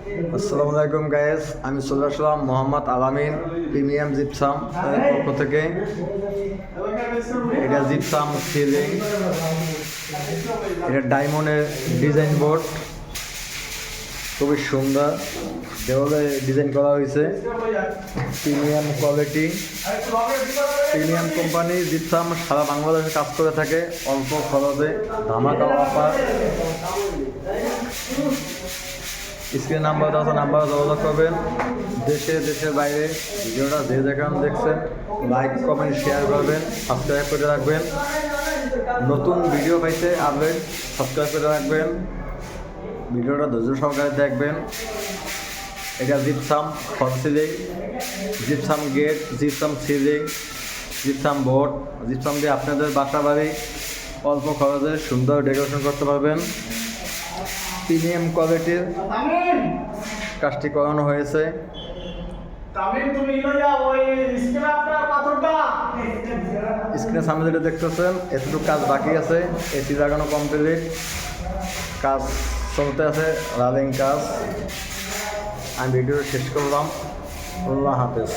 আসসালামু আলাইকুম গাইস, আমি চলে আসলাম মোহাম্মদ আলামিন প্রিমিয়াম জিপসাম পক্ষ থেকে। এটা জিপসাম সিলিং, এটা ডায়মন্ডের ডিজাইন বোর্ড, খুবই সুন্দর দেওয়ালে ডিজাইন করা হয়েছে। Premium quality, premium company gypsum সারা বাংলাদেশে কাজ করে থাকে অল্প খরচে, ধামাকা অফার। স্ক্রিন নাম্বার আছে, নাম্বার যোগাযোগ করবেন। দেশের বাইরে ভিডিওটা যে যেখানে দেখছেন লাইক কমেন্ট শেয়ার করবেন, সাবস্ক্রাইব করে রাখবেন। নতুন ভিডিও পাইতে আপডেট সাবস্ক্রাইব করে রাখবেন, ভিডিওটা ধৈর্য সহকারে দেখবেন। এটা gypsum false ceiling, gypsum gate, gypsum ceiling, gypsum board. Gypsum দিয়ে আপনাদের বাসা বাড়ি অল্প খরচে সুন্দর ডেকোরেশন করতে পারবেন। প্রিমিয়াম কোয়ালিটির কাজটি করানো হয়েছে। স্ক্রিনের সামনে যেটা দেখতেছেন এতটুকু কাজ বাকি আছে, এসি লাগানো কমপ্লিট, কাজ চলতে আছে, রানিং কাজ। আমি ভিডিও শেষ করলাম। আল্লাহ হাফেজ।